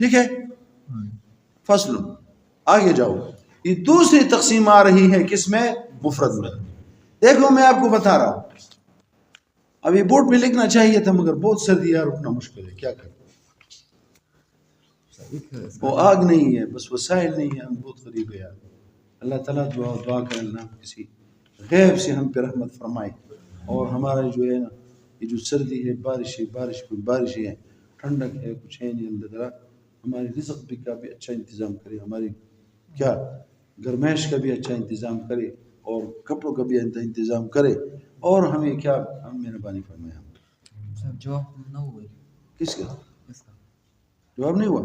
ٹھیک ہے. فصل آگے جاؤ. یہ دوسری تقسیم آ رہی ہے کس میں؟ مفرد میں. دیکھو میں آپ کو بتا رہا ہوں. اب یہ بورڈ میں لکھنا چاہیے تھا مگر بہت سردی ہے، رکنا مشکل ہے، کیا کریں. وہ آگ نہیں ہے، بس وسائل نہیں ہے، ہم بہت غریب ہے یار. اللہ تعالیٰ دعا کریں اللہ کسی غیب سے ہم پہ رحمت فرمائے. اور ہمارا جو ہے نا یہ جو سردی ہے، بارش ہے، ٹھنڈک ہے، کچھ ہے نہیں. اللہ تعالیٰ ہمارے رزق بھی کا بھی اچھا انتظام کرے، ہماری کیا گرمائش کا بھی اچھا انتظام کرے، اور کپڑوں کا بھی انتظام کرے، اور ہمیں کیا ہم مہربانی فرمائے. ہم جواب نہ ہوئے. کس کا جواب نہیں ہوا؟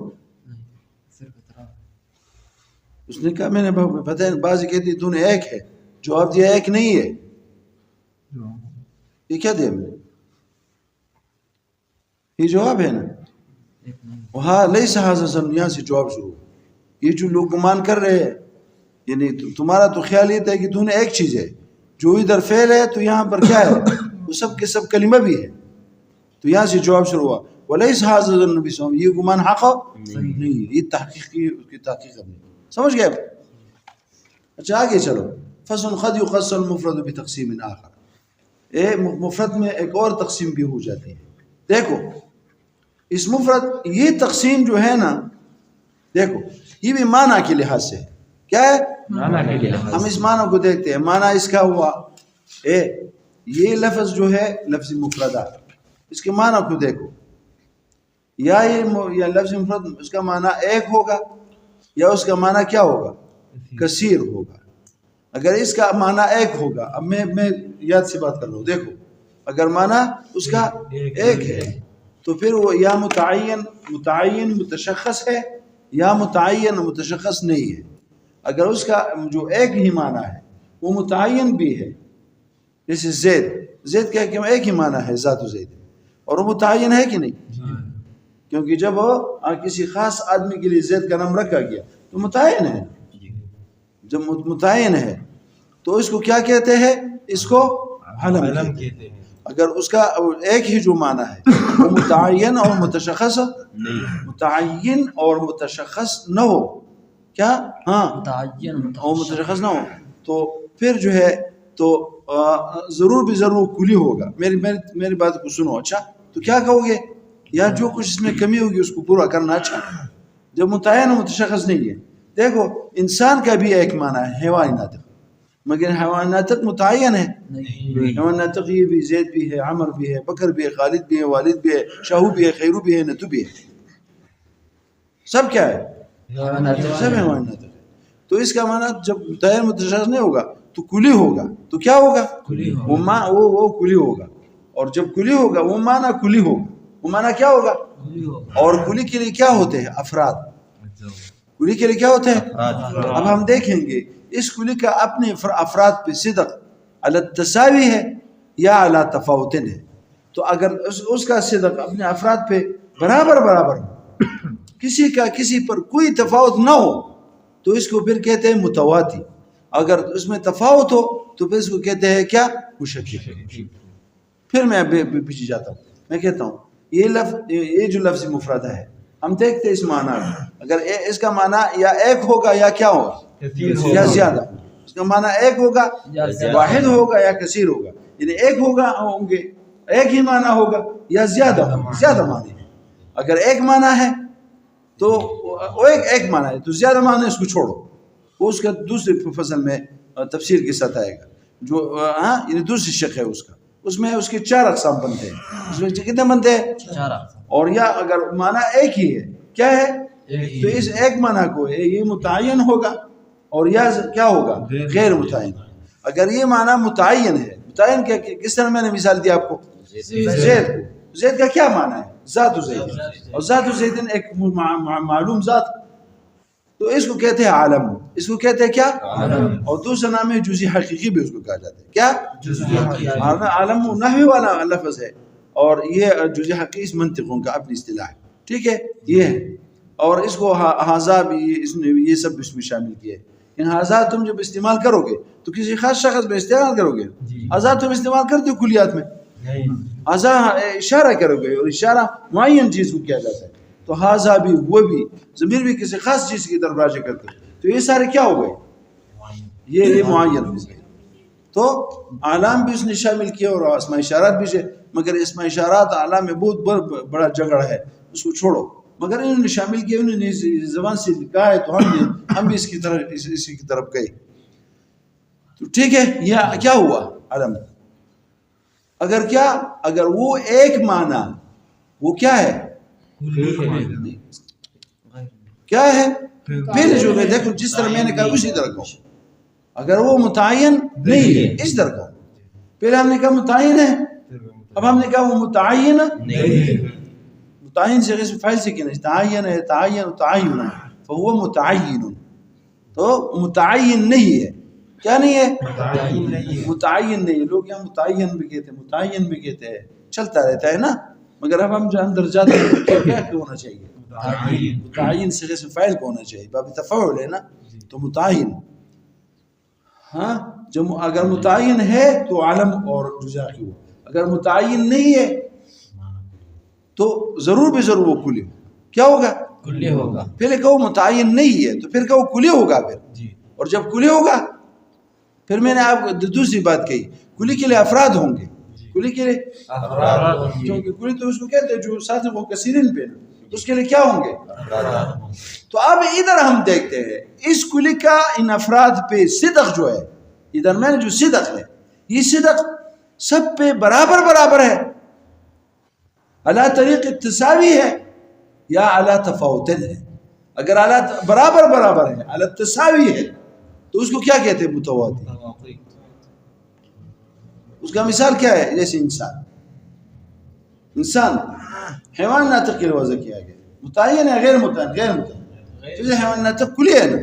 اس نے کہا میں نے پتہ ہے بعض کہتی تو نے ایک ہے جواب دیا، ایک نہیں ہے. یہ کیا دیا میں نے؟ یہ جواب ہے نا. وہاں لیس ھذا ظن، یہاں سے جواب شروع. یہ جو لوگ گمان کر رہے ہیں، یعنی تمہارا تو خیال یہ تھا کہ تو نے ایک چیز ہے، جو ادھر فعل ہے تو یہاں پر کیا ہے، وہ سب کے سب کلمہ بھی ہے. تو یہاں سے جواب شروع ہوا ولیس ھذا ظن بصواب. یہ گمان حق نہیں، یہ تحقیق کی، اس کی تحقیق کرنی. سمجھ گئے؟ اچھا آگے چلو. فصل قد يخص المفرد بتقسیم آخر. مفرد میں ایک اور تقسیم بھی ہو جاتی ہے. دیکھو اس مفرد یہ تقسیم جو ہے نا، دیکھو یہ بھی معنی کے لحاظ سے ہے. کیا ہے؟ معنی کے لحاظ. ہم اس معنی کو دیکھتے ہیں. معنی اس کا ہوا یہ لفظ جو ہے لفظ مفردہ، اس کے معنی کو دیکھو. یا یہ لفظ مفرد اس کا معنی ایک ہوگا، یا اس کا معنی کیا ہوگا؟ کثیر ہوگا. اگر اس کا معنی ایک ہوگا، اب میں یاد سے بات کر رہا ہوں. دیکھو اگر معنی اس کا ایک ہے تو پھر وہ یا متعین متشخص ہے، یا متعین متشخص نہیں ہے. اگر اس کا جو ایک ہی معنی ہے وہ متعین بھی ہے، جیسے زید کا ایک ہی معنی ہے ذات و زید، اور وہ متعین ہے کہ نہیں؟ کیونکہ جب کسی خاص آدمی کے لیے زید کا نام رکھا گیا تو متعین ہے. جب متعین ہے تو اس کو کیا کہتے ہیں؟ اس کو علم کہتے ہیں. اگر اس کا ایک ہی جو معنی ہے وہ متعین اور متشخص متعین اور متشخص نہ ہو، کیا ہاں اور متشخص نہ ہو، تو پھر جو ہے تو ضرور بھی ضرور کلی ہوگا. میری بات کو سنو. اچھا تو کیا کہو گے؟ یا جو کچھ اس میں کمی ہوگی اس کو پورا کرنا. اچھا جب متعین اور متشخص نہیں ہے، دیکھو انسان کا بھی ایک معنی ہے حیوان ناطق، مگر حیوان ناطق متعین ہے. حیوان ناطق یہ بھی زید بھی ہے، عمر بھی ہے، بکر بھی ہے، خالد بھی ہے، والد بھی ہے، شاہو بھی ہے، خیرو بھی ہے، نتو بھی ہے. سب کیا ہے؟ سب حیوان ناطق ہے. تو اس کا معنی جب متعین متشخص نہیں ہوگا تو کلی ہوگا. تو کیا ہوگا؟ وہ کلی ہوگا. اور جب کلی ہوگا وہ معنی کلی ہوگا. وہ معنی کیا ہوگا؟ اور کلی کے لیے کیا ہوتے ہیں؟ افراد. کلی کے لیے کیا ہوتے ہیں؟ اب ہم دیکھیں گے اس کلی کا اپنے افراد پہ صدق علی التساوی ہے یا علی تفاوت ہے. تو اگر اس کا صدق اپنے افراد پہ برابر ہو، کسی کا کسی پر کوئی تفاوت نہ ہو، تو اس کو پھر کہتے ہیں متواتی. اگر اس میں تفاوت ہو تو پھر اس کو کہتے ہیں کیا؟ مشکک. پھر میں پیچھے جاتا ہوں. میں کہتا ہوں یہ جو لفظ مفردہ ہے، ہم دیکھتے اس معنی میں. اگر اس کا معنی یا ایک ہوگا یا کیا ہوگا؟ یا زیادہ. اس کا معنی ایک ہوگا، واحد ہوگا، یا کثیر ہوگا. یعنی ایک ہوگا ہوں گے، ایک ہی معنی ہوگا، یا زیادہ معنی ہے. اگر ایک معنی ہے تو وہ ایک معنی ہے، تو زیادہ معنی اس کو چھوڑو، وہ اس کا دوسرے فصل میں تفسیر کے ساتھ آئے گا. جو یعنی دوسری شق ہے اس میں اس کے 4 اقسام بنتے ہیں. اس میں کتنے بنتے ہیں؟ 4. اور یا اگر معنی ایک ہی ہے، کیا ہے؟ تو اس ایک معنی کو یہ متعین ہوگا، اور یا کیا ہوگا؟ غیر متعین. اگر یہ معنی متعین ہے، متعین کیا کس طرح میں نے مثال دیا آپ کو؟ زید کا کیا معنی ہے؟ ذات و زید. اور ذات و زید ایک معلوم ذات، تو اس کو کہتے ہیں عالم. اس کو کہتے ہیں کیا؟ عالم. اور دوسرا نام ہے جزئی حقیقی بھی اس کو کہا جاتا ہے. کیا؟ جزئی حقیقی. عالم نحوی والا لفظ ہے، اور یہ جزئی حقیقی اس منطقوں کا اپنی اصطلاح ہے. ٹھیک ہے یہ ہے. اور اس کو ہذا بھی یہ سب اس میں شامل کیے. ان ہذا تم جب استعمال کرو گے تو کسی خاص شخص میں استعمال کرو گے. ہذا تم استعمال کرتے ہو کلیات میں، ہذا اشارہ کرو گے، اور اشارہ معین چیز کو کیا جاتا ہے. تو ہاذا بھی وہ بھی ضمیر بھی کسی خاص چیز کی طرف راجع کرتے ہیں. تو یہ سارے کیا ہو گئے؟ یہ معین ہو گئے. تو اعلام بھی اس نے شامل کیا اور اسماء اشارات بھی. مگر اسماء اشارات اعلام میں بہت بڑا جھگڑا ہے, اس کو چھوڑو. مگر انہوں نے شامل کیا, انہوں نے زبان سے کہا ہے تو ہم بھی اسی کی طرف گئے. تو ٹھیک ہے, یہ کیا ہوا علم؟ اگر وہ ایک معنی وہ کیا ہے؟ کیا ہے؟ پہلے جو میں دیکھو جس طرح میں نے کہا اسی طرح کہو. اگر وہ متعین نہیں ہے اس طرح کہو. پہلے ہم نے کہا متعین ہے, اب ہم نے کہا وہ متعین نہیں. متعین سے اسم فاعل سے کیا نہیں, تعین ہے, تعین تعین ہے, فهو متعین. تو متعین نہیں ہے. کیا نہیں ہے؟ متعین نہیں ہے. لوگ یہاں متعین بھی کہتے ہیں, متعین بھی کہتے ہیں, چلتا رہتا ہے نا. مگر اب ہم جو اندر جاتے ہیں کیا ہونا چاہیے؟ متعین سے اسم فاعل کو ہونا چاہیے, باب تفاعل ہے نا. تو متعین, ہاں جب اگر متعین ہے تو علم اور جزا کی ہو. اگر متعین نہیں ہے تو ضرور بھی ضرور وہ کلی ہو. کیا ہوگا؟ کلی ہوگا. پہلے کہو متعین نہیں ہے تو پھر کہو کلی ہوگا. پھر اور جب کلی ہوگا پھر میں نے آپ کو دوسری بات کہی, کلی کے لیے افراد ہوں گے. کلی کے لیے افراد, کیونکہ کلی تو اس کو کہتے ہیں جو ساتھ وہ کثیرن پہ, اس کے لیے کیا ہوں گے؟ تو اب ادھر ہم دیکھتے ہیں اس کلی کا ان افراد پہ صدق جو ہے, ادھر میں نے جو صدق ہے, یہ صدق سب پہ برابر ہے, علی طریق التساوی ہے یا علی تفاوت ہے. اگر علی برابر ہے, علی التساوی ہے, تو اس کو کیا کہتے ہیں؟ متواتی. اس کا مثال کیا ہے؟ جیسے انسان حیوان ناطق کے وضع کیا گیا, متعین ہے غیر متعین. جیسے حیوان ناطق کلی ہے نا,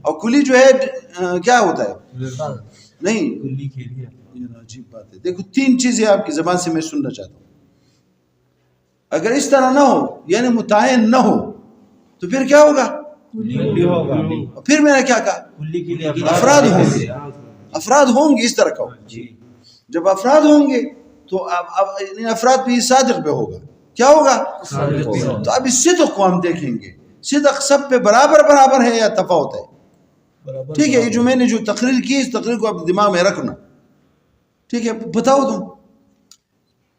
اور کلی جو ہے کیا ہوتا ہے؟ نہیں, کلی کے لیے یہ عجیب بات ہے. دیکھو تین چیزیں آپ کی زبان سے میں سننا چاہتا ہوں. اگر اس طرح نہ ہو یعنی متعین نہ ہو تو پھر کیا ہوگا؟ کلی ہوگا. پھر میں نے کیا کہا؟ کلی کے لیے افراد ہوں گے. افراد ہوں گے اس طرح کا. جب افراد ہوں گے تو اب افراد پہ صادق پہ ہوگا. کیا ہوگا؟ تو اب اس صدق کو ہم دیکھیں گے. صدق سب پہ برابر ہے یا تفاوت ہے؟ ٹھیک ہے, یہ جو میں نے جو تقریر کی اس تقریر کو اب دماغ میں رکھنا. ٹھیک ہے, بتاؤ تم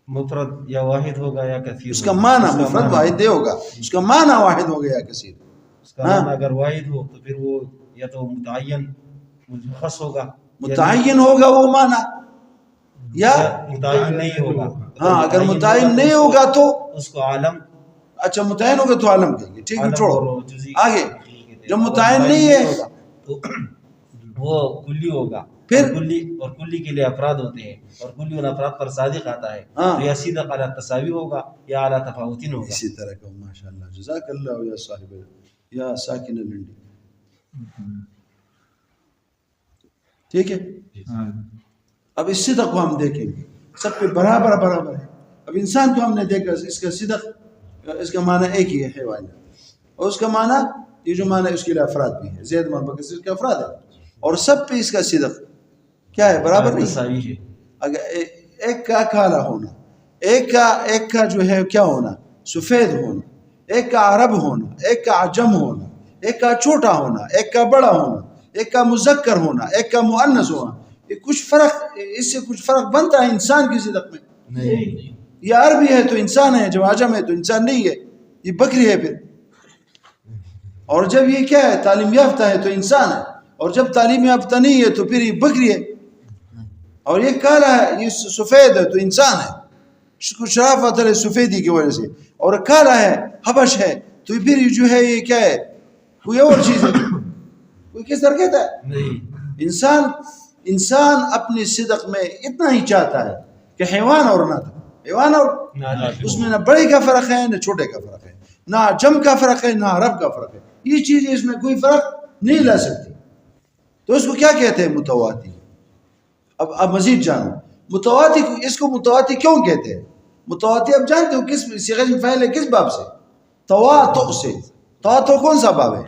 مفرد یا واحد ہوگا یا کثیر. اس کا معنی مفرد واحد ہوگا, اس کا معنی واحد ہوگا یا کثیر. اس کا معنی اگر واحد ہو تو پھر وہ یا تو متعین مشخص ہوگا, متعین ہوگا وہ معنی, یا متعین نہیں ہوگا. ہاں اگر متعین نہیں ہوگا تو اس کو عالم. اچھا متعین ہوگا تو عالم کہیں گے. ٹھیک ہے, چھوڑو آگے. جب متعین نہیں ہے تو وہ کلی ہوگا. پھر اور کلی کے لیے افراد ہوتے ہیں, اور کلی ان افراد پر صادق آتا ہے. تو یا صدق علی تساوی ہوگا یا علی تفاوتین ہوگا. اسی طرح کا ماشاءاللہ, جزاک اللہ یا صاحب یا ساکن لنڈی. ٹھیک ہے, اب اس صدق کو ہم دیکھیں گے, سب پہ برابر ہے. اب انسان کو ہم نے دیکھا, اس کا صدق, اس کا معنی ایک ہی ہے حیوان, اور اس کا معنی یہ جو معنی اس کے لیے افراد بھی ہے. زید محبت اس کے افراد ہے, اور سب پہ اس کا صدق کیا ہے؟ برابر نہیں. اگر ایک کا کالا ہونا, ایک کا جو ہے کیا ہونا؟ سفید ہونا, ایک کا عرب ہونا, ایک کا عجم ہونا, ایک کا چھوٹا ہونا, ایک کا بڑا ہونا, ایک کا مذکر ہونا, ایک کا مؤنث ہونا, یہ کچھ فرق, اس سے کچھ فرق بنتا ہے انسان کی صدق میں؟ نہیں. یہ عربی ہے تو انسان ہے, جب عجم ہے تو انسان نہیں ہے, یہ بکری ہے پھر. اور جب یہ کیا ہے؟ تعلیم یافتہ ہے تو انسان ہے, اور جب تعلیم یافتہ نہیں ہے تو پھر یہ بکری ہے. اور یہ کالا ہے, یہ سفید ہے تو انسان ہے, شرافت ہے سفیدی کی وجہ سے. اور کالا ہے, حبش ہے, تو پھر یہ جو ہے یہ کیا ہے؟ کوئی اور چیز ہے. کوئی کس طرح کہتا ہے؟ انسان اپنی صدق میں اتنا ہی چاہتا ہے کہ حیوان اور نہ تھا, حیوان اور اس میں نہ بڑے کا فرق ہے نہ چھوٹے کا فرق ہے, نہ عجم کا فرق ہے نہ عرب کا فرق ہے. یہ چیزیں اس میں کوئی فرق نہیں لا سکتی. تو اس کو کیا کہتے ہیں؟ متواتی. اب مزید جانو متواتی, اس کو متواتی کیوں کہتے ہیں؟ متواتی اب جانتے ہو کس صیغہ فاعل ہے, کس باب سے؟ تواتؤ سے. تواتؤ کون سا باب ہے؟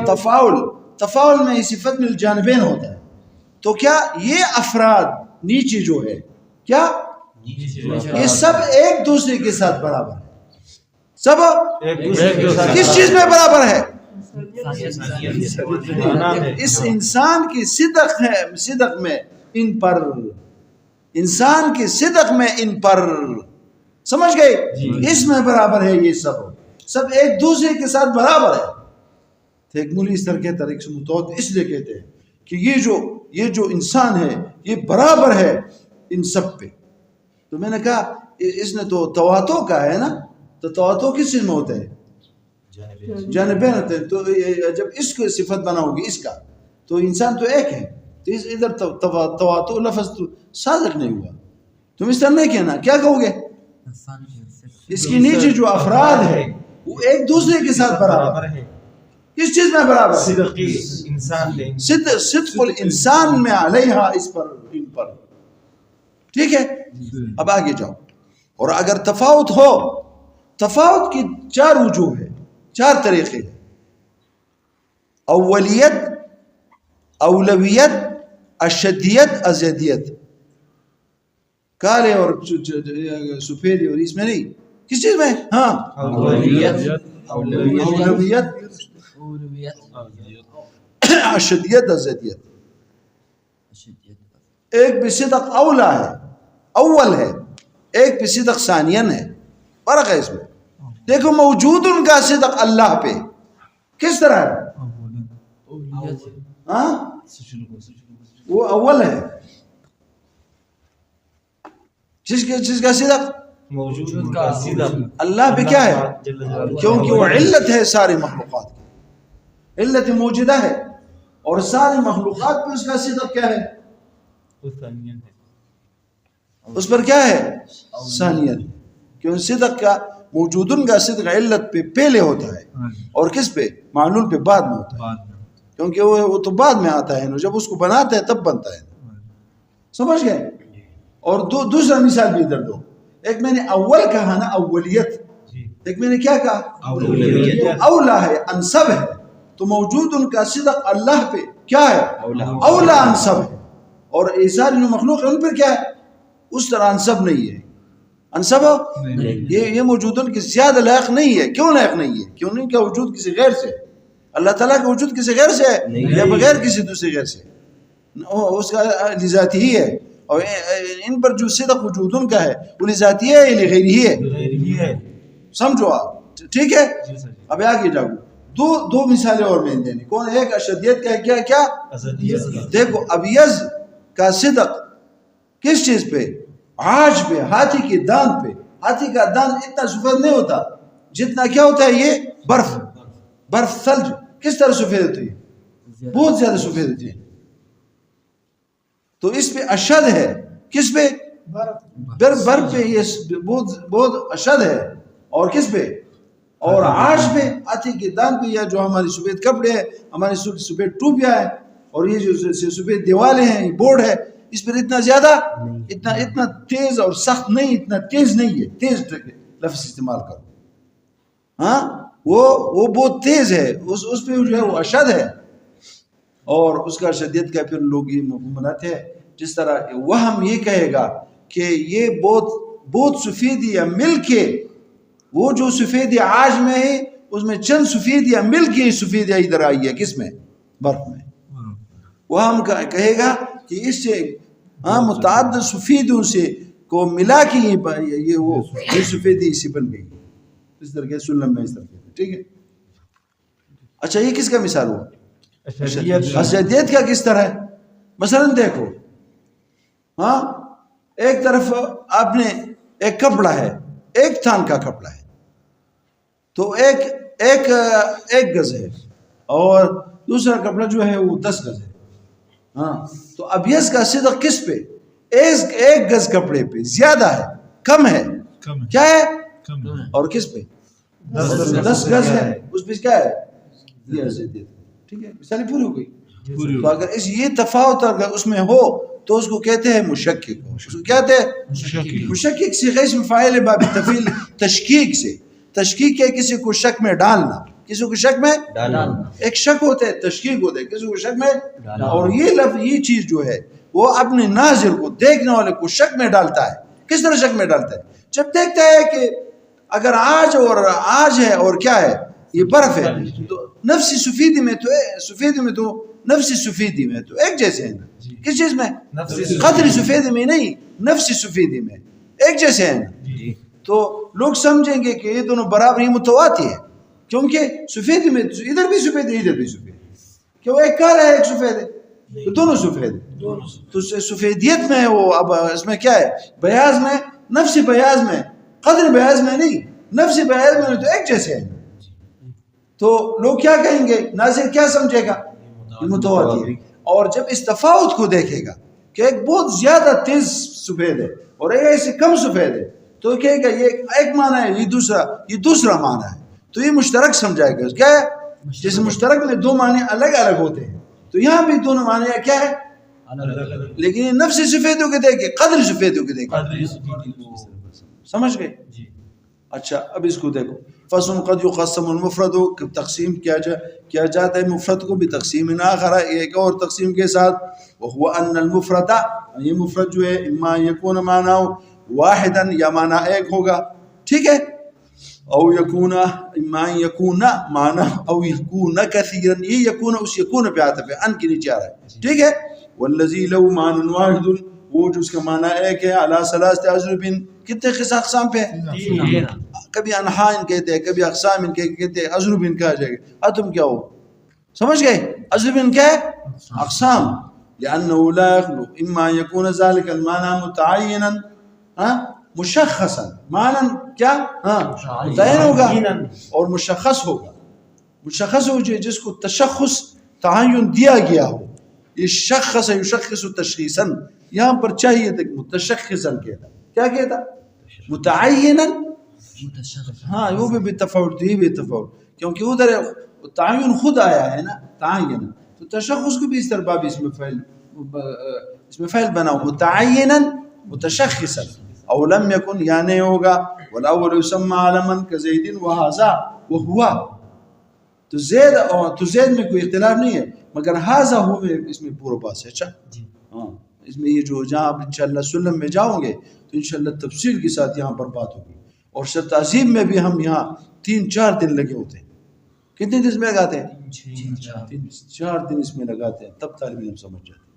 تفاعل. تفاعل میں صفت من الجانبین ہوتا ہے. تو کیا یہ افراد نیچے جو ہے کیا یہ سب ایک دوسرے کے ساتھ برابر ہے؟ سب کس چیز میں برابر ہے؟ اس انسان کی صدق ہے، صدق میں ان پر، انسان کی صدق میں ان پر، سمجھ گئے؟ اس میں برابر ہے، یہ سب ایک دوسرے کے ساتھ برابر ہے. ایک مولی اس طرح کہتا ہے، ایک متوت اس لیے کہتے ہیں کہ یہ جو انسان ہے یہ برابر ہے ان سب پہ. تو میں نے کہا اس نے تو تواتو کا ہے نا، تو تواتو کس چیز میں ہوتا ہے؟ جانبین ہوتے ہیں. تو جب اس کو صفت بناؤ گی اس کا، تو انسان تو ایک ہے، تو ادھر تواتو لفظ تو صادق نہیں ہوا. تم اس طرح نہیں کہنا، کیا کہو گے؟ اس کی نیچے جو افراد ہے وہ ایک دوسرے کے ساتھ برابر ہے. کس چیز میں برابر؟ صدق الانسان میں علیہا، اس پر، ان پر. ٹھیک ہے، اب آگے جاؤ. اور اگر تفاوت ہو، تفاوت کی 4 وجوہ ہے، 4 طریقے ہیں. اولیت، اولویت، اشدیت، ازیدیت. کالے اور سفید اور اس میں نہیں، کس چیز میں؟ ہاں، اولویت، اشدیت، ازیدیت. ایک بصدق اولا ہے، اول ہے، ایک بصدق ثانین ہے. فرق ہے اس میں. دیکھو موجود ان کا صدق اللہ پہ کس طرح ہے؟ ہاں، وہ اول ہے. جس کا صدق موجود کا صدق اللہ پہ کیا ہے؟ کیونکہ وہ علت ہے ساری مخلوقات کی، علت موجودہ ہے، اور ساری مخلوقات پہ اس کا صدق کیا ہے؟ اس پر کیا ہے؟ ثانیت. کیوں صدق کا موجودن کا صدق علت پہ پہلے ہوتا ہے، اور کس پہ؟ معلول پہ بعد میں ہوتا ہے. کیونکہ وہ تو بعد میں آتا ہے نا، جب اس کو بناتے ہیں تب بنتا ہے. سمجھ گئے؟ اور دوسرا مثال بھی ادھر دو. ایک میں نے اول کہا نا، اولیت. ایک میں نے کیا کہا؟ اولا ہے، انسب ہے. تو موجود ان کا صدق اللہ پہ کیا ہے؟ اولا انسب ہے. اور ساری جو مخلوق ہے ان پر کیا ہے؟ اس طرح انسب نہیں ہے. انسب یہ موجود ان کی زیادہ لائق نہیں ہے. کیوں لائق نہیں ہے؟ کیوں ان کا وجود کسی غیر سے، اللہ تعالیٰ کا وجود کسی غیر سے ہے یا بغیر کسی دوسرے غیر سے؟ اس کا لذاتی ہی ہے. اور ان پر جو صدق وجود ان کا ہے وہ لذاتی ہے یا غیری ہی ہے؟ سمجھو آپ. ٹھیک ہے، اب آگے جاؤ. دو مثالیں اور میں دینے. کون؟ ایک اشدیت کا ہے، کیا؟ دیکھو ابیض کا صدق کس چیز پہ؟ عاج پہ، ہاتھی کے دان پہ. ہاتھی کا دان اتنا سفید نہیں ہوتا جتنا کیا ہوتا ہے؟ یہ برف ثلج. کس طرح سفید ہوتی ہے؟ بہت زیادہ سفید ہوتی ہے. تو اس پہ اشد ہے. کس پہ؟ برف پہ یہ بہت اشد ہے. اور کس پہ؟ اور عاج پہ، ہاتھی کے دان پہ. یا جو ہماری سفید کپڑے ہیں، ہماری سفید ٹوپیاں ہیں، اور یہ جو سفید دیوالیں ہیں، یہ بورڈ ہے، اس پر اتنا زیادہ اتنا تیز اور سخت نہیں، اتنا تیز نہیں ہے. تیز لفظ استعمال کرو. ہاں، وہ بہت تیز ہے. اس پہ جو ہے وہ اشد ہے. اور اس کا شدیت کا پھر لوگ یہ مفہوم بناتے ہیں. جس طرح وہم یہ کہے گا کہ یہ بہت سفیدیاں مل کے، وہ جو سفیدی عاج میں ہے اس میں چند سفیدیاں مل کے سفیدیاں ادھر آئی ہے. کس میں؟ برف میں. وہم کہے گا کہ اس سے متعدد سفیدوں سے کو ملا کے یہ سفیدی اسی بن گئی. اس طرح کے سلم میں اس طرح کے. ٹھیک ہے. اچھا، یہ کس کا مثال ہوا؟ اشدیت کا کس طرح ہے؟ مثلا دیکھو، ہاں، ایک طرف آپ نے ایک کپڑا ہے، ایک تھان کا کپڑا ہے، تو ایک گز ہے، اور دوسرا کپڑا جو ہے وہ 10 گز ہے. ہاں، تو ابیض کا صدق کس پہ؟ ایک گز کپڑے پہ زیادہ ہے، کم ہے. کیا ہے؟ اور کس پہ؟ 10 گز ہے. اس پہ کیا ہے؟ یہ اشدیت. ٹھیک ہے، مثال پوری ہو گئی. تو اگر یہ تفاوت اگر اس میں ہو تو اس کو کہتے ہیں مشکک. اس کو کہتے ہیں مشکک. سے غیث میں فاعل باب تفعیل تشکیک سے. تشکیک ہے کسی کو شک میں ڈالنا. کسی کو شک میں ڈالنا. ایک شک ہوتا ہے، تشکیک ہوتا ہے کسی کو شک میں ڈالنا. اور یہ لفظ، یہ چیز جو ہے وہ اپنے ناظر کو، دیکھنے والے کو شک میں ڈالتا ہے. کس طرح شک میں ڈالتا ہے؟ جب دیکھتا ہے کہ اگر آج ہے اور کیا ہے یہ برف ہے تو نفسی سفیدی میں تو نفسی سفیدی میں تو ایک جیسے ہیں نا. کس چیز میں؟ قدری سفیدی میں نہیں، نفسی سفیدی میں ایک جیسے ہیں نا. تو لوگ سمجھیں گے کہ یہ دونوں برابر ہی متواتی ہے، کیونکہ سفیدی میں ادھر بھی سفید ہے ادھر بھی سفید ہے، کیوں ایک کالا ہے ایک سفید ہے تو دونوں سفید ہے. تو سفیدیت میں وہ اب اس میں کیا ہے، بیاض میں، نفسی بیاض میں، قدر بیاض میں نہیں، نفسی بیاض میں تو ایک جیسے ہیں. تو لوگ کیا کہیں گے، ناظر کیا سمجھے گا، یہ متواتی ہے. اور جب اس تفاوت کو دیکھے گا کہ ایک بہت زیادہ تیز سفید ہے اور ایک ایسے کم سفید ہے تو کہے گا یہ ایک معنی ہے یہ دوسرا معنی ہے، تو یہ مشترک سمجھائے گا. کیا ہے؟ جس مشترک میں دو معنی الگ الگ ہوتے ہیں تو یہاں بھی دونوں معنی کیا ہے، لیکن یہ نفس سفیدوں کے دیکھے قدر سفیدوں کے دیکھے. سمجھ گئے؟ اچھا اب اس کو دیکھو، فصل قد یقسم المفرد، تقسیم کیا جاتا ہے مفرد کو بھی تقسیم آخر، ایک اور تقسیم کے ساتھ، وهو ان المفرد، یہ مفرد جو ہے اما یکون معنی واحدا یا معنی ایک ہوگا، ٹھیک ہے، او یکون اما یکون معنی او یکون کثیرا، یہ یکون اس یکون پہ آتا ہے، ان کے نیچے آ رہا ہے، ٹھیک ہے. والذی لو معنی واحد، وہ جو اس کا معنی ایک ہے، علی ثلاث اضرب، کتنے اقسام پہ ہے، کبھی انحائن کہتے ہیں کبھی اقسام ان کہتے ہیں، اضرب ان کہا جائے گا. تم کیا ہو سمجھ گئے، اضرب ان کیا ہے، اقسام. لأنه لا يخلو اما يكون ذلك المعنى متعينا مشخصا، معنی کیا متعین ہوگا اور مشخص ہوگا. مشخص ہو جس کو تشخص تعین دیا گیا ہو، یہ شخص یشخص تشخیصا، یہاں پر چاہیے تھا متشخصا کہتا، کیا کہتا، متعینا، ہاں وہ بھی تفاوت، یہ بھی تفاوت، کیونکہ ادھر تعین خود آیا ہے نا، تعین، تو تشخص کو بھی اس طرح باب اس میں فعل بناؤ، متعینا متشخصا. او لم یکن یا نہیں ہوگا، والاول یسمى علما كزید وهذا وهو، تو زید میں کوئی اختلاف نہیں ہے، مگر هذا ہو میں اس میں پورا باس ہے. اچھا ہاں، اس میں یہ جو جہاں آپ انشاءاللہ سلم میں جاؤں گے تو انشاءاللہ تفصیل کے ساتھ یہاں پر بات ہوگی. اور شرط تعظیم میں بھی ہم یہاں 3-4 دن لگے ہوتے ہیں. کتنے دن اس میں لگاتے ہیں؟ 3-4 دن اس میں لگاتے ہیں، تب طالب علم سمجھ جاتے ہیں.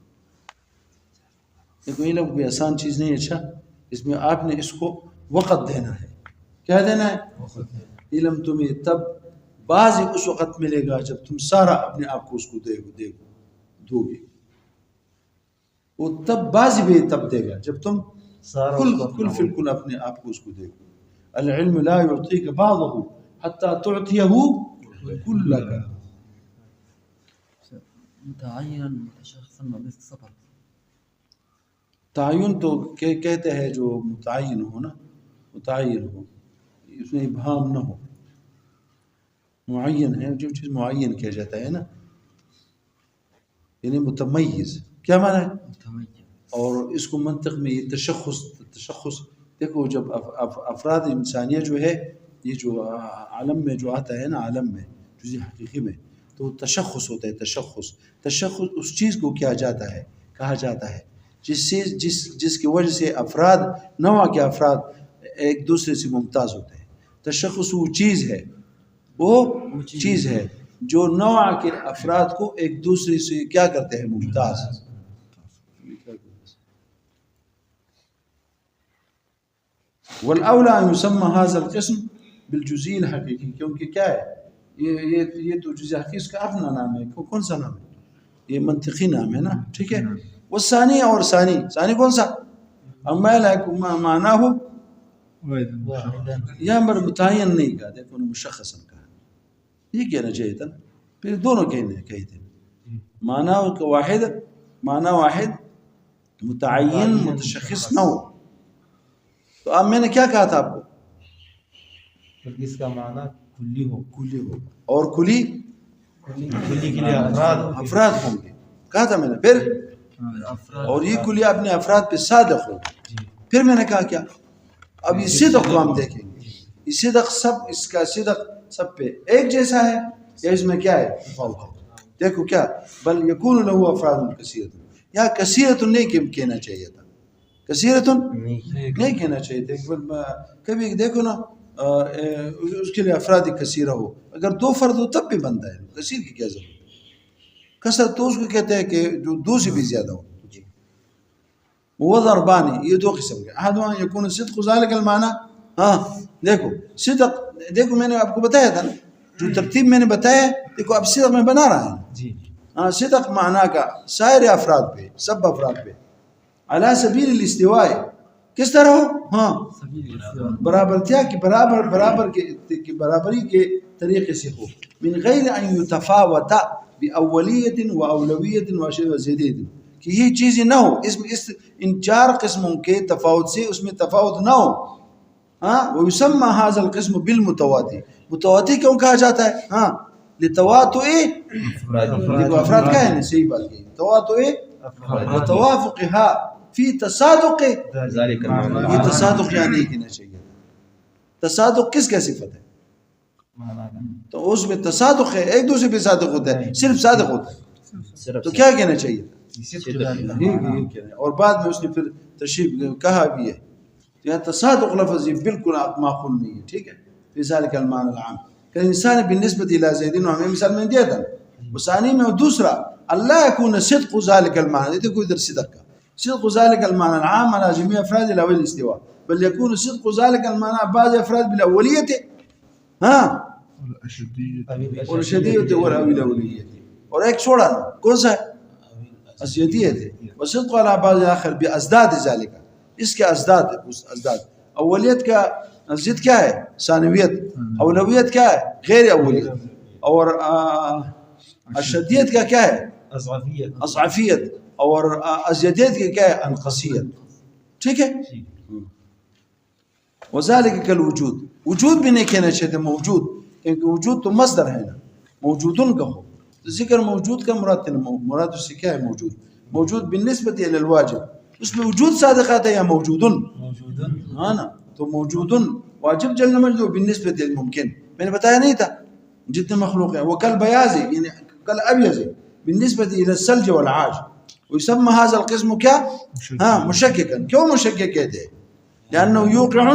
دیکھو علم کوئی آسان چیز نہیں ہے. اچھا اس میں آپ نے اس کو وقت دینا ہے. کیا دینا ہے؟ علم تمہیں تب بعض اس وقت ملے گا جب تم سارا اپنے آپ کو اس کو دو گے، وہ تب بعض بھی تب دے گا جب تم کل فی الکل اپنے آپ کو اس کو دے گو. العلم لا يعطيك بعضه حتى تعطيه كلك. متعینا متشخصا صبر، تعین تو کہتے ہیں جو متعین ہو نا، متعین ہو، اس میں ابہام نہ ہو. معین ہے جو چیز معین کیا جاتا ہے نا، یعنی متمیز. کیا معنی ہے؟ متمیز. اور اس کو منطق میں یہ تشخص دیکھو، جب افراد انسانیہ جو ہے، یہ جو عالم میں جو آتا ہے نا، عالم میں جزء حقیقی میں، تو تشخص ہوتا ہے. تشخص اس چیز کو کیا جاتا ہے، کہا جاتا ہے جس کی وجہ سے افراد، نوع کے افراد ایک دوسرے سے ممتاز ہوتے ہیں. تشخص وہ چیز ہے، وہ چیز ہے جو نوع کے افراد کو ایک دوسرے سے کیا کرتے ہیں، ممتاز. والاولا ان يسمى هذا القسم بالجزئی الحقیقی، کیونکہ کیا ہے، یہ تو جزء حقیقی کا اپنا نام ہے. کون سا نام ہے؟ یہ منطقی نام ہے نا، ٹھیک ہے. والثانی، اور ثانی کون سا، اما لکم معنی ہو، یہاں پر متعین نہیں کہا، دیکھو مشخصا کہا، یہ کہنا چاہیے تھا. پھر دونوں کہتے ہیں معنی واحد متعین متشخص نہ ہو. تو اب میں نے کیا کہا تھا آپ کو، اس کا معنی کلی ہو، اور کلی کے لیے افراد ہوں گے، کہا تھا میں نے. پھر اور یہ کلی اپنے افراد پہ صادق ہو. پھر میں نے کہا کیا، اب یہ صدق کو ہم دیکھیں گے. یہ صدق اس کا صدق سب پہ ایک جیسا ہے یا اس میں کیا ہے، تفاوت ہے. دیکھو کیا، بل یکون له افراد کثیرۃ، یا کثیرۃ نہیں کہنا چاہیے تھا، کثیرۃ نہیں کہنا چاہیے تھا. کبھی دیکھو نا اس کے لیے افراد کثیرہ ہو. اگر 2 فرد ہو تب بھی بنتا ہے, کثیر کی کیا ضرورت. کثرت تو اس کو کہتے ہیں کہ جو 2 سے بھی زیادہ ہو. وضربانی یہ 2 قسم کے. احدها يكون الصدق ذلك المعنى. دیکھو صدق, دیکھو میں نے آپ کو بتایا تھا نا جو ترتیب میں نے بتایا, دیکھو اب صدق میں بنا رہا ہے. جی صدق معنی کا سائر افراد پہ, سب افراد پہ, علی سبیل الاستواء, کس طرح ہو؟ برابرتیا کی برابری کے طریقے سے ہو. من غیر ان یتفاوت باولیت و اولویت و زیدیت, کہ یہ چیزیں نہ ہو ان 4 قسموں کے تفاوت سے, اس میں تفاوت نہ ہو. ویسمى هذا القسم بالمتواتي. متواتي کیوں کہا جاتا ہے؟ لتواتؤ دیکھو افراد کا ہے نا, صحیح بات ہے. تواتؤ وتوافقها فی تصادق ذلك یہ تصادق یہاں نہیں کہنا چاہیے. تصادق کس کا صفت ہے؟ تو اس میں تصادق ہے, ایک دوسرے پہ صادق ہوتا ہے, صرف صادق ہوتا ہے. تو کیا کہنا چاہیے تھا؟ اور بعد میں اس نے پھر تشریح کہا بھی ہے یہاں تصادق لفظ یہ بالکل معقول نہیں ہے. ٹھیک ہے, فی ذلك المعنى العام كالانسان بالنسبه الى زيد, ہمیں مثال میں دیا تھا. وثانی میں دوسرا اللہ يكون صدق ذلك المعنى, دیکھو ادھر صدق کا صدق ذلك المعنى العام على جميع افراد الاول الاستواء, بل يكون صدق ذلك المعنى بعض افراد بالاوليه والشدية والاوليه. اور ایک چھوڑا نا, کون سا ہے؟ ازیدیت ہے. وصدق على بعض الاخر بازداد ذلك, اس کے ازداد ہے. اس ازداد اولیت کا ضد کیا ہے؟ ثانویت. اولویت کیا ہے؟ غیر اولیت. اور اشدیت کا کیا ہے؟ اضعفیت. اور ازیدیت کا کیا ہے؟ انقصیت. ٹھیک ہے. وذالک کالوجود, وجود بھی نہیں کہنا چاہتے موجود, کیونکہ وجود تو مصدر ہے نا, موجودن کا ہو. ذکر موجود کا مراد اس سے کیا ہے؟ موجود. موجود بالنسبت الی الواجب, اس میں وجود صادق آتا ہے یا موجودن؟ ہاں نا, تو موجودن واجب جل مجدو بالنسبت الممکن, میں نے بتایا نہیں تھا جتنے مخلوق ہیں. وہ کل بیاض یعنی کل ابیض بالنسبت الی الثلج والعاج. ويسمى هذا القسم کیا؟ مشککا. کیوں مشکک کہتے ہیں؟ لأنه يوقع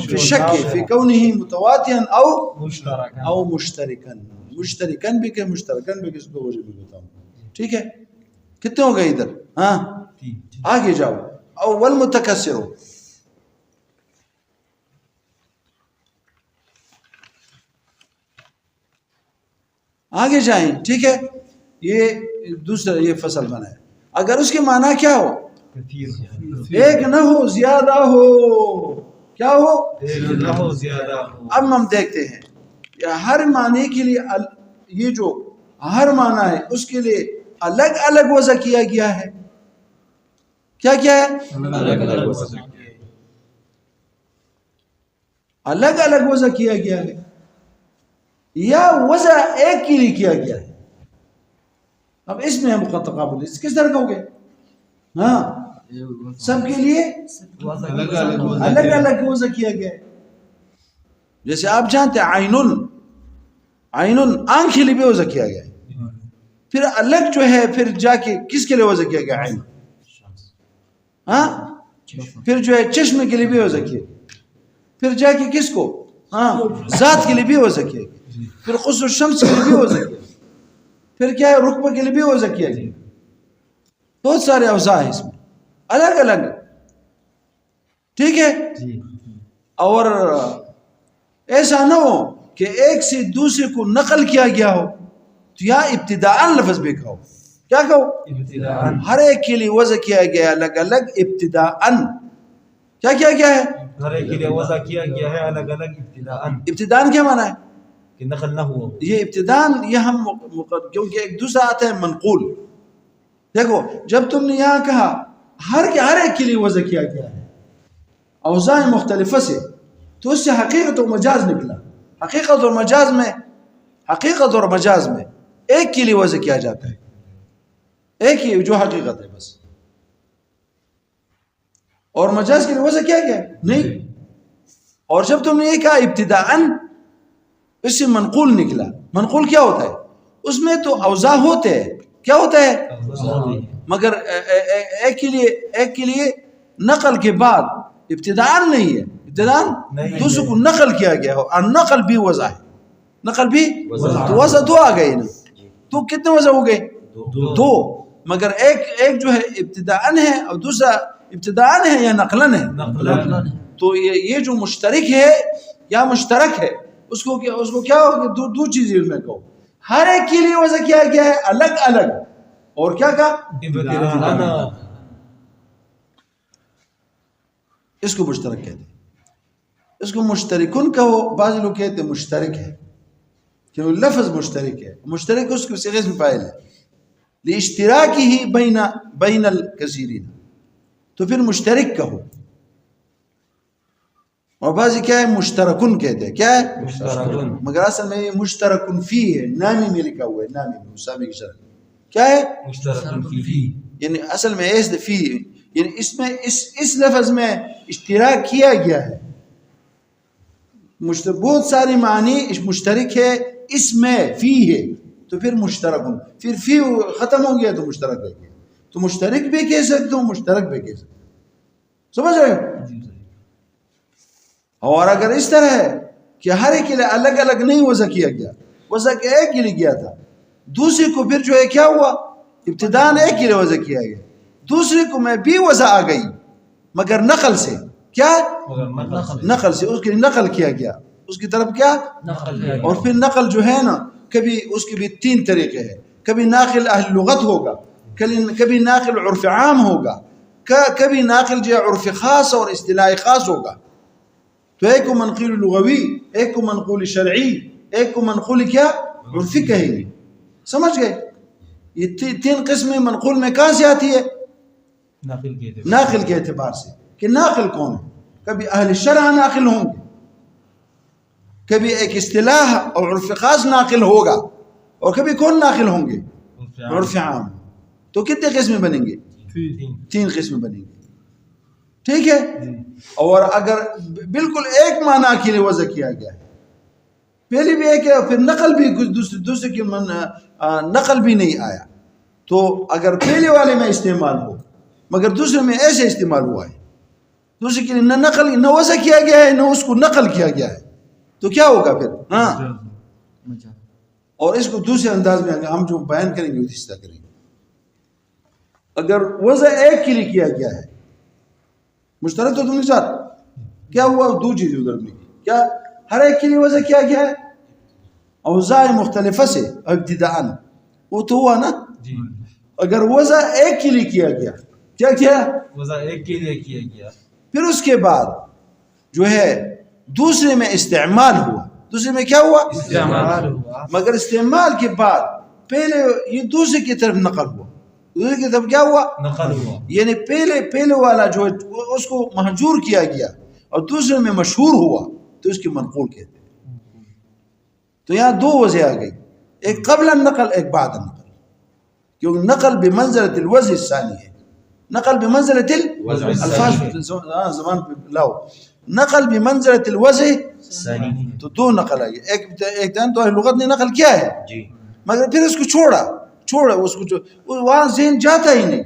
في الشك في كونه متواتيا أو مشتركا. مشتركا بھی کہ مشترکا بھی کس کو وجہ بھی بتاؤں. ٹھیک ہے, کتنے ہو گئے ادھر؟ آگے جاؤ. اول متکسر ہو, آگے جائیں. ٹھیک ہے, یہ دوسرا یہ فصل بنا ہے. اگر اس کے معنی کیا ہو؟ ایک نہ ہو زیادہ ہو. کیا ہو؟ ایک نہ ہو زیادہ ہو. اب ہم دیکھتے ہیں ہر معنی کے لیے یہ جو ہر معنی ہے اس کے لیے الگ الگ وضع کیا گیا ہے. کیا کیا ہے؟ الگ الگ وضع کیا گیا ہے, یا وضع ایک کے لیے کیا گیا ہے. اب اس میں ہم تقابل کس طرح کہو گے؟ سب کے لیے الگ الگ وضع کیا گیا ہے. جیسے آپ جانتے ہیں عین آنکھ کے لیے بھی وضع کیا گیا ہے. پھر الگ جو ہے پھر جا کے کس کے لیے وضع کیا گیا؟ عین. پھر جو ہے چشم کے لیے بھی وضع کیا گیا. پھر جا کے کس کو؟ ذات کے لیے بھی وضع کیا گیا. پھر قصر الشمس کے لیے بھی وضع کیا گیا. پھر کیا ہے؟ رکبہ کے لیے بھی وضع کیا گیا. بہت سارے اوضاع ہیں اس میں الگ الگ. ٹھیک ہے. اور ایسا نہ ہو کہ ایک سے دوسرے کو نقل کیا گیا ہو, تو یہاں ابتداءً لفظ بھی کہو. کیا کہو؟ ہر ایک کے لیے وضع کیا گیا الگ الگ ابتداءً. کیا کیا گیا ہے؟ ہر ایک کے لیے وضع کیا گیا ہے الگ الگ ابتداءً. ابتداءً کیا معنی ہے؟ کہ نقل نہ ہوا. یہ ابتداءً یہ ہم کیونکہ ایک دوسرا آتا ہے منقول. دیکھو جب تم نے یہاں کہا ہر ایک کے لیے وضع کیا گیا ہے اوضاع مختلفہ سے, تو اس سے حقیقت و مجاز نکلا. حقیقت اور مجاز میں ایک کے لیے وضع کیا جاتا ہے, ایک ہی جو حقیقت ہے بس. اور مجاز کے لیے وضع کیا گیا نہیں. اور جب تم نے یہ کہا ابتداءً, اس سے منقول نکلا. منقول کیا ہوتا ہے؟ اس میں تو اوضاع ہوتے ہیں. کیا ہوتا ہے؟ مگر ایک کے لیے نقل کے بعد ابتداءً نہیں ہے. ابتدان دوسرے کو نقل کیا گیا ہو، اور نقل بھی وضع ہے، نقل بھی تو وضع دو آ گئے نا، تو کتنے وضع ہو گئے؟ دو، مگر ایک جو ہے ابتداءً ہے اور دوسرا ابتداءً ہے یا نقلاً ہے؟ تو یہ جو مشترک ہے یا مشترک ہے اس کو کیا ہوگا؟ دو چیزیں اس میں کہو، ہر ایک کے لیے وضع کیا گیا ہے الگ الگ، اور کیا کہا؟ اس کو مشترک کہتے ہیں، اس کو مشترکن کہو، بعض لوگ کہتے ہیں مشترک ہے کیونکہ لفظ مشترک ہے، مشترک اس کے صيغہ میں فاعل ہے لاشتراکہ بین الکثیرین، تو پھر مشترک کہو، اور بعضی کیا ہے مشترکن کہتے ہیں، کیا ہے مشترکن، مگر اصل میں یہ مشترکن فی ہے، نامی میں لکھا ہوا ہے، نامی میں مسامی کی شرح کیا ہے مشترکن فی، یعنی اصل میں ایس فی، یعنی اس میں اس لفظ میں اشتراک کیا گیا ہے، بہت ساری معنی مشترک ہے اس میں فی ہے، تو پھر مشترکن، پھر فی ختم ہو گیا تو مشترک ہو گیا، تو مشترک بھی کہہ سکتے ہو، مشترک بھی کہہ سکتے ہو، سمجھ رہے ہو؟ اور اگر اس طرح ہے کہ ہر ایک کے لیے الگ الگ نہیں وضع کیا گیا، وضع ایک کے لیے کیا تھا، دوسرے کو پھر جو ہے کیا ہوا، ابتداءً ایک کے لیے وضع کیا گیا، دوسرے کو میں بھی وضع آ گئی مگر نقل سے، کیا نقل سے، اس کی نقل کیا گیا، اس کی طرف کیا نقل، اور پھر نقل جو ہے نا کبھی اس کے بھی تین طریقے ہیں، کبھی ناقل اہل لغت ہوگا، کبھی ناقل عرف عام ہوگا، کبھی ناقل جو عرف خاص اور اصطلاح خاص ہوگا، تو ایک کو منقول لغوی، ایک کو منقول شرعی، ایک کو منقول کیا عرفی کہیں گے، سمجھ گئے؟ یہ تین قسمیں منقول میں کہاں سے آتی ہے؟ ناقل کے اعتبار سے، کہ ناقل کون ہے، کبھی اہل شرع ناقل ہوں گے، کبھی ایک اصطلاح اور عرف خاص ناقل ہوگا، اور کبھی کون ناقل ہوں گے؟ عرف عام، تو کتنے قسمیں بنیں گے؟ تین قسمیں بنیں گے، ٹھیک ہے؟ اور اگر بالکل ایک معنی کے لیے وضع کیا گیا ہے، پہلی بھی ایک ہے، پھر نقل بھی دوسرے کی نقل بھی نہیں آیا، تو اگر پہلے والے میں استعمال ہو مگر دوسرے میں ایسے استعمال ہوا ہے، دوسرے کے لیے نہ نقل نہ وضع کیا گیا ہے نہ اس کو نقل کیا گیا ہے، تو کیا ہوگا پھر؟ ہاں، اور اس کو دوسرے انداز میں ہم جو بیان کریں گے اسی طرح کریں گے، اگر وضع ایک کے لیے کیا گیا ہے مشترک، تو تم کے ساتھ کیا ہوا؟ دو چیزیں ادھر میں کیا ہر ایک کے لیے وضع کیا گیا ہے، اوضاع مختلفہ سے ابتداءً، وہ تو ہوا نا، اگر وضع ایک کے لیے کیا گیا، کیا کیا وضع ایک کے لیے کیا گیا، پھر اس کے بعد جو ہے دوسرے میں استعمال ہوا، دوسرے میں کیا ہوا؟ استعمال ہوا، مگر استعمال کے بعد پہلے یہ دوسرے کی طرف نقل ہوا، دوسرے کی طرف کیا ہوا؟ نقل ہوا، یعنی پہلے والا جو اس کو محجور کیا گیا اور دوسرے میں مشہور ہوا تو اس کی منقول کہتے ہیں، تو یہاں دو وجہ آ گئی، ایک قبل النقل ایک بعد النقل، کیونکہ نقل بمنزلت الوضع الثانی ہے، نقل بمنزلت الفاظ زبان پہ لاؤ، نقل بمنزلت الوضع ثانی، تو دو نقل آئی، ایک دن تو لغت نے نقل کیا ہے مگر پھر اس کو چھوڑا اس کو وہاں ذہن جاتا ہی نہیں،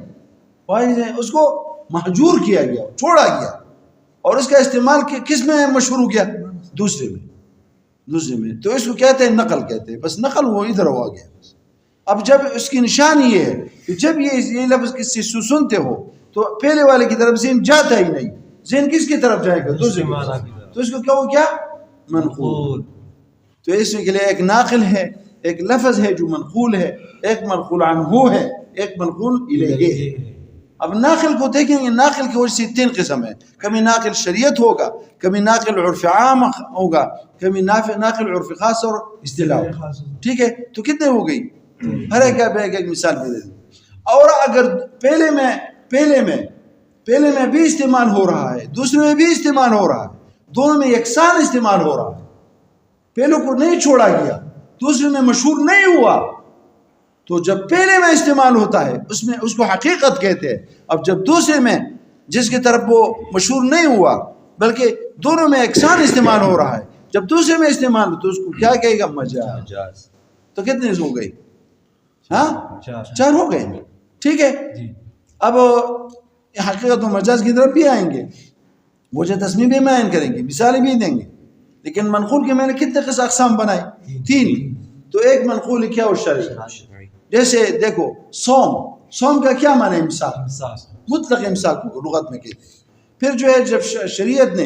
وہاں اس کو محجور کیا گیا، چھوڑا گیا، اور اس کا استعمال کس میں مشہور ہو گیا؟ دوسرے میں، تو اس کو کہتے ہیں نقل، کہتے ہیں بس نقل وہ ادھر ہوا گیا۔ اب جب اس کی نشان یہ ہے کہ جب یہ لفظ کسی سے سنتے ہو تو پہلے والے کی طرف ذہن جاتا ہی نہیں، ذہن کس کی طرف جائے گا؟ دوسرے کی طرف، تو اس کو کیا منقول، تو اس کے لیے ایک ناقل ہے، ایک لفظ ہے جو منقول ہے، ایک منقول عنہ ہے، ایک منقول الیہ ہے۔ اب ناقل کو دیکھیں گے، ناقل کی وجہ سے تین قسم ہے، کبھی ناقل شریعت ہوگا، کبھی ناقل عرف عام ہوگا، کبھی ناقل عرف خاص اور اصطلاح، ٹھیک ہے؟ تو کتنے ہو گئی؟ ہر ایک مثال دے دیں، اور اگر پہلے میں بھی استعمال ہو رہا ہے، دوسرے میں بھی استعمال ہو رہا ہے، دونوں میں یکساں استعمال ہو رہا ہے، پہلے کو نہیں چھوڑا گیا، دوسرے میں مشہور نہیں ہوا، تو جب پہلے میں استعمال ہوتا ہے اس کو حقیقت کہتے ہیں، اب جب دوسرے میں جس کی طرف وہ مشہور نہیں ہوا بلکہ دونوں میں یکساں استعمال ہو رہا ہے، جب دوسرے میں استعمال ہو تو اس کو کیا کہے گا؟ مجاز۔ تو کتنے ہو گئی؟ ہاں، 4 ہو گئے، ٹھیک ہے؟ اب حقیقت و مجاز کی طرف بھی آئیں گے، وجہ تسمیہ بھی بیان کریں گے، مثالیں بھی دیں گے. لیکن منقول کے میں نے کتنے قسم اقسام بنائے؟ 3. تو ایک منقول کیا اور شرعی. جیسے دیکھو صوم کا کیا معنی ہے؟ امساک، مطلق امساک کو لغت میں کہتے ہیں. پھر جو ہے جب شریعت نے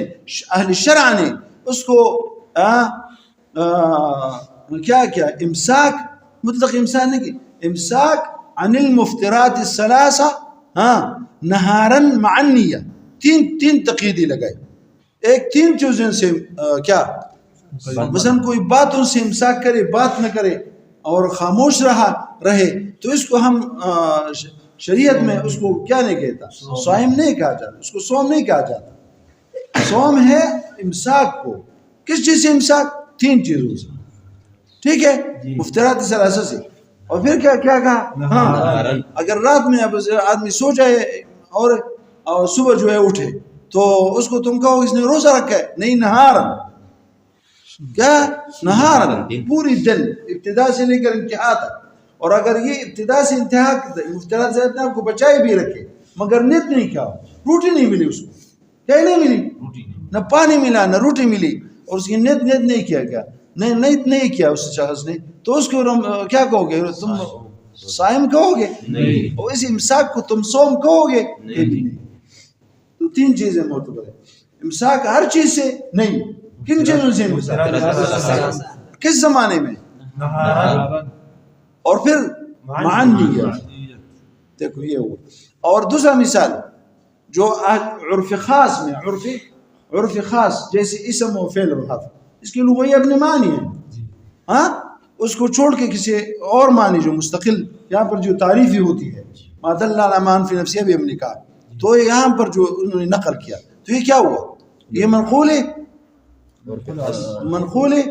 اہل شرع نے اس کو کیا کیا؟ امساک، مطلق امساک نہیں کی، امساک عن المفترات الثلاثہ نہارن مع النیہ. تین تقییدی لگائی. ایک 3 چیزوں سے کیا، مثلا کوئی باتوں سے امساک کرے، بات نہ کرے اور خاموش رہے تو اس کو ہم شریعت میں اس کو کیا نہیں کہتا؟ صائم نہیں کہا جاتا، اس کو صوم نہیں کہا جاتا. صوم ہے امساک کو کس چیز سے امساک؟ 3 چیزوں سے. ٹھیک ہے، مفترات ثلاثہ سے. اور پھر کیا کہا؟ اگر رات میں آدمی سو جائے اور صبح جو ہے اٹھے تو اس کو تم کہو اس نے روزہ رکھا ہے؟ نہیں، نہارن. کیا؟ نہارن، پوری دن ابتدا سے لے کر انتہا تک. اور اگر یہ ابتدا سے انتہا مفترات سے اپنے آپ کو بچائے بھی رکھے مگر نیت نہیں کیا، روٹی نہیں ملی اس کو، کیا نہیں ملی؟ نہ پانی ملا نہ روٹی ملی، اور اس کی نیت نہیں کیا گیا، نیت نہیں کیا اس شخص نے، تو اس کو کیا کہو گے؟ تم صائم کہو گے؟ اور اس امساک کو تم صوم کہو گے؟ نہیں. تو 3 چیزیں معتبر ہے. امساک ہر چیز سے نہیں، کن چیزوں سے امساک؟ کس زمانے میں؟ اور پھر معنی. دیکھو یہ ہوا. اور دوسرا مثال جو عرف خاص میں، عرف خاص جیسے اسم و فعل و حرف، اس کی لغوی اپنے معنی ہے، اس کو چھوڑ کے کسی اور معنی جو مستقل یہاں پر جو تعریفی ہوتی ہے، ما دل علی ما فی نفسہ بھی ہم نے کہا، تو یہاں پر جو انہوں نے نقل کیا تو یہ کیا ہوا؟ یہ منقول ہے، منقول ہے.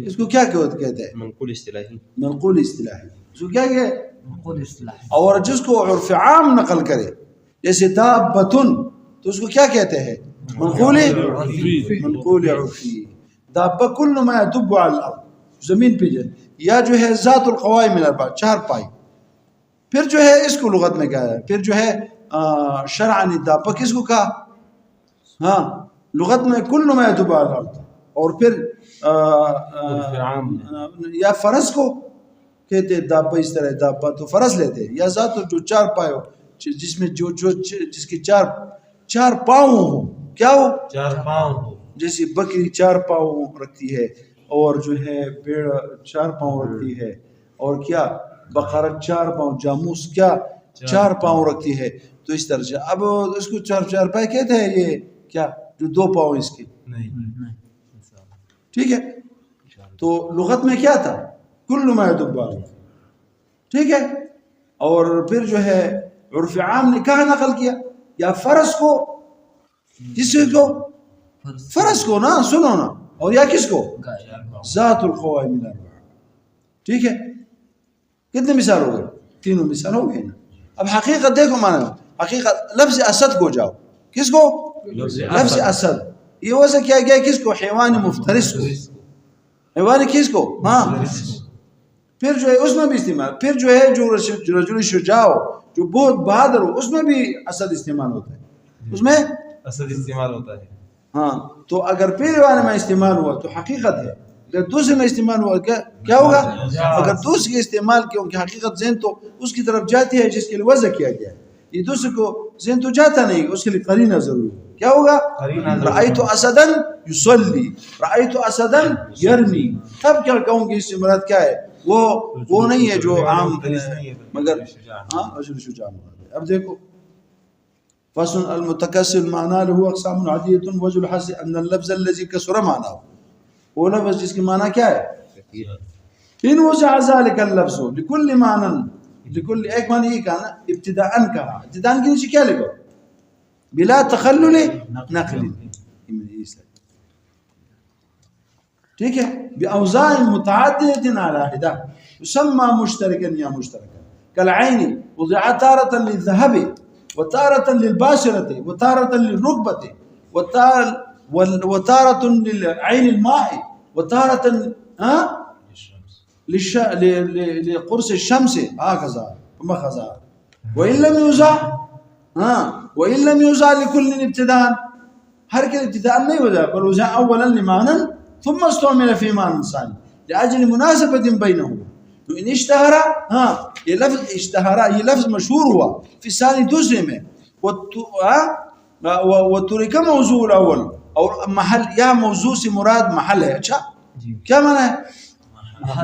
اس کو کیا کہتے ہیں؟ منقول اصطلاحی. منقول اصطلاحی اس کو کیا کہ منقول اصطلاحی. اور جس کو عرف عام نقل کرے جیسے دابتن تو اس کو کیا کہتے ہیں؟ منقول عرفی. منقول عرفی. دابہ کل ما یدب علی الارض، زمین پہ جائے، یا جو ہے ذات القوائم الاربع، 4 پائی. پھر جو ہے اس کو لغت میں کہا ہے، پھر جو ہے شرعاً دابہ کس کو کہا؟ لغت میں کل ما یدب علی الارض. اور پھر یا فرس کو کہتے دابہ، اس طرح دابہ تو فرس لیتے، یا ذات جو 4 پائے ہو، جس میں جس کی 4 پاؤں ہو. کیا ہو؟ 4 پاؤں ہو. جیسے بکری 4 پاؤں رکھتی ہے، اور جو ہے بھیڑ 4 پاؤں رکھتی ہے، اور کیا بقرہ 4 پاؤں، جاموس کیا 4 پاؤں رکھتی ہے. تو اس طرح سے اب اس کو 4 پائے کہتے ہیں. یہ کیا جو 2 پاؤں اس کی نہیں. ٹھیک ہے. تو لغت میں کیا تھا؟ کل ما یدب علی. ٹھیک ہے. اور پھر جو ہے عرف عام نے کہاں نقل کیا؟ یا فرس کو، کس کو؟ فرس کو نا، سنو نا. اور یا کس کو؟ ذات القوائم الاربع. ٹھیک ہے. کتنے مثال ہو گئے؟ 3 مثال ہو گئے نا. اب حقیقت دیکھو مانا، حقیقت لفظ اسد کو جاؤ. کس کو؟ لفظ اسد. یہ وجہ کیا گیا کس کو؟ حیوان مفترس کو. حیوان کس کو؟ پھر جو ہے اس میں بھی استعمال. پھر جو ہے جو رجل شجاع ہو، جو بہت بہادر ہو، اس میں بھی اسد استعمال ہوتا ہے. اس میں اسد استعمال ہوتا ہے. تو اگر پہلے والے میں استعمال ہوا تو حقیقت ہے، اگر دوسرے میں استعمال ہوا کیا ہوگا؟ اگر دوسرے استعمال کیا کہ حقیقت ذہن تو اس کی طرف جاتی ہے جس کے لیے وضع کیا گیا ہے. یہ دوسرے کو ذہن تو جاتا نہیں، اس کے لیے قرینہ ضروری. کیا ہوگا؟ رأیت اسدا یصلی، رأیت اسدا یرمی. تب کیا کہوں گی اس سے مراد کیا ہے؟ وہ نہیں ہے جو عام، مگر رجل شجاع. اب دیکھو فصل المتکسر معنی له اقسام عدیدۃ وجه الحث ان اللفظ الذي كسر معناه، وہ لفظ جس کی معنی کیا ہے؟ ان وجع ذلك اللفظ لكل معنى، لكل ایک معنی یہ کہا نا ابتداء کہا. ابتداء کے نیچے کیا لکھو؟ بلا تخلل نقل. ٹھیک ہے. باوزاع متعددة على حدة يسمى مشتركا یا مشتركا. كالعين وضع تارة للذهب وتارة للباشرة وتارة للركبة وتارة للعين الماء وتارة لقرص الشمس، هكذا مخزا. وإن لم يوزع وإن لم يوزع لكل ابتداء، ہر کے ابتداء نہیں ہو جائے، بل وزع اولا لمعنى ثم استعمل في معنى ثاني لأجل مناسبة بينهما. تو ان اشتہرا، ہاں یہ لفظ اشتہرا، یہ لفظ مشہور ہوا فی ثانی دوسرے میں، وترک موضوع الاول، اور محل، یا موضوع سے مراد محل ہے. اچھا کیا معنی ہے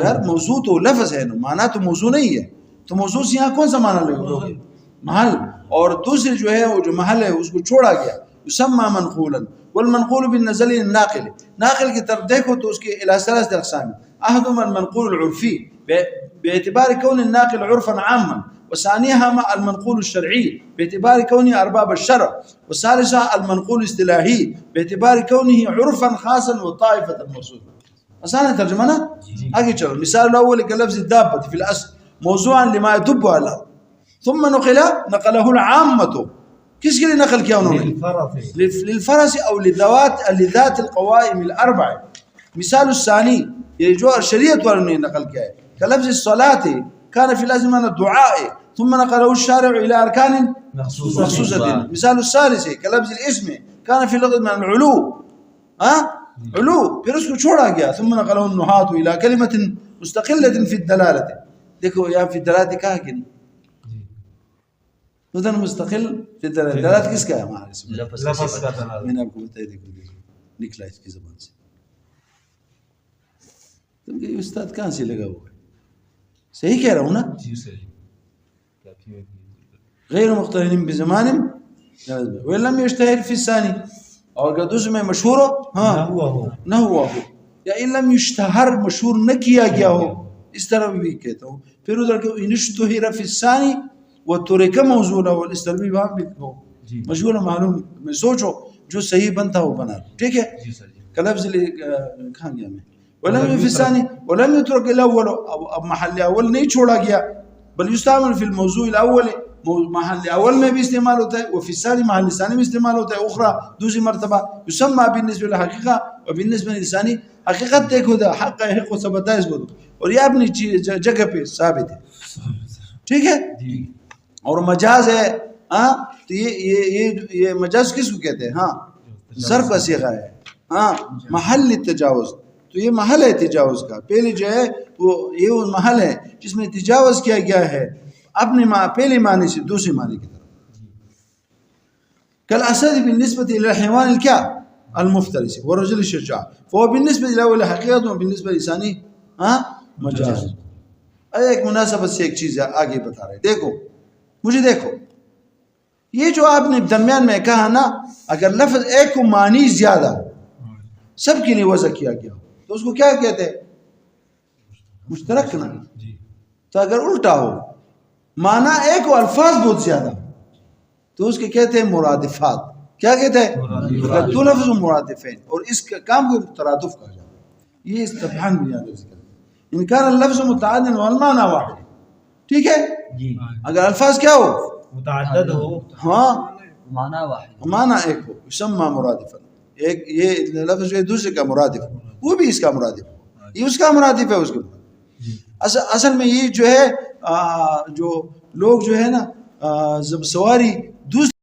یار؟ موضوع تو لفظ ہے نا، معنی تو موضوع نہیں ہے. تو موضوع سے یہاں کون سا معنی لے گا؟ محل. اور دوسرے جو ہے وہ جو محل ہے اس کو چھوڑا گیا. یسمى منقولا، والمنقول بالنزل الناقل، ناقل کی طرف دیکھو تو اس کے الى ثلاث اقسام. احدهما المنقول العرفي باعتبار كون الناقل عرفا عاما، وثانيها المنقول الشرعي باعتبار كونه ارباب الشرع، وثالثها المنقول الاصطلاحي باعتبار كونه عرفا خاصا وطائفه مخصوصه. آسان ترجمہ نا؟ آگے چلو. مثال الاول كلفظ الدابة في الاصل موضوعا لما يدب على الارض، ثم نقله العامة. کس کے لیے نقل کیا انہوں نے؟ للفرس او لذات القوائم الاربع. مثال الثانی یہ جو شریعت والوں نے نقل کیا ہے، كلفظ الصلاة كان في الأصل من الدعاء ثم نقله الشارع إلى أركان مخصوصة. مثال الثالث كلفظ الاسم كان في اللغة من العلو، علو، پھر اس کو چھوڑا گیا ثم نقله النحاة إلى كلمة مستقلة في الدلالة. دیکھو یہاں فی الدلالة کہا کہ نہیں؟ ادھر مستقل فی الدلالة. دلالت کس کا ہے؟ ہمارے اس میں لفظ کا دلالت. میں نے آپ کو بتایا، دیکھو نکلا اس کی زبان سے. تم کہ استاد کہاں سے لگا ہوا ہے؟ صحیح کہہ رہا ہوں نا؟ جی صحیح. غیر مقترن بزمان ولم يشتهر في الثاني، اور اگر دوسرے میں مشہور ہو، ہاں نہ ہوا ہو، یا ان لم يشتہر مشہور نہ کیا گیا ہو، اس طرح بھی کہتا ہوں. پھر ادھر کہ ان اشتہر فی الثانی وترک موضوع الاول، اس طرح بھی وہاں بھی ہو مشہور معلوم میں سوچو جو صحیح بنتا ہو بنا. ٹھیک ہے. کلفظ کہاں گیا میں؟ ولم فی الثانی ولم يترك الاول، اب محل اول نہیں چھوڑا گیا، بل يستعمل في الموضوع الاول، محل اول میں بھی استعمال ہوتا ہے، وفي الثاني محل ثانی میں استعمال ہوتا ہے. اخرى دوسری مرتبہ يسمى بالنسبه للحقيقه وبالنسبه للثاني حقیقت دیکھو دا حق ہے، حق و ثبت ہے اس کو، اور یہ اپنی جگہ پہ ثابت ہے. ٹھیک ہے. اور مجاز ہے، ہاں تو یہ مجاز کس کو کہتے ہیں؟ ہاں ظرف کا صیغہ ہے، ہاں محل التجاوز. تو یہ محل ہے تجاوز کا. پہلے جو ہے وہ یہ وہ محل ہے جس میں تجاوز کیا گیا ہے اپنے پہلے معنی سے دوسرے معنی کی طرف. كالأسد بالنسبة إلى الحيوان الكا المفترس والرجل الشجاع، فهو بالنسبة إلى حقيقة وبالنسبة للثاني مجاز. ایک مناسبت سے ایک چیز آگے بتا رہے. دیکھو مجھے دیکھو، یہ جو آپ نے درمیان میں کہا نا، اگر لفظ ایک کو معنی زیادہ سب کے لیے وضع کیا گیا تو اس کو کیا کہتے ہیں؟ مشترک نا. تو اگر الٹا ہو، معنی ایک و الفاظ بہت زیادہ تو اس کے کہتے ہیں مرادفات. کیا کہتے ہیں؟ اگر دو لفظ مرادفین اور اس کا کام کو ترادف کہا جاتا ہے. یہ استفہام بھی یاد رکھیں. ان کان اللفظ متعدد والمعنى واحد. ٹھیک ہے. اگر الفاظ کیا ہو؟ متعدد ہو، ہاں معنی واحد، معنی ایک ہو، یسمى مرادفا. ایک یہ لفظ جو ہے دوسرے کا مرادف ہو، وہ بھی اس کا مرادف ہو، یہ اس کا مرادف ہے اس کے مرادف. اصل میں یہ جو ہے جو لوگ جو ہے نا جب سواری دوسرے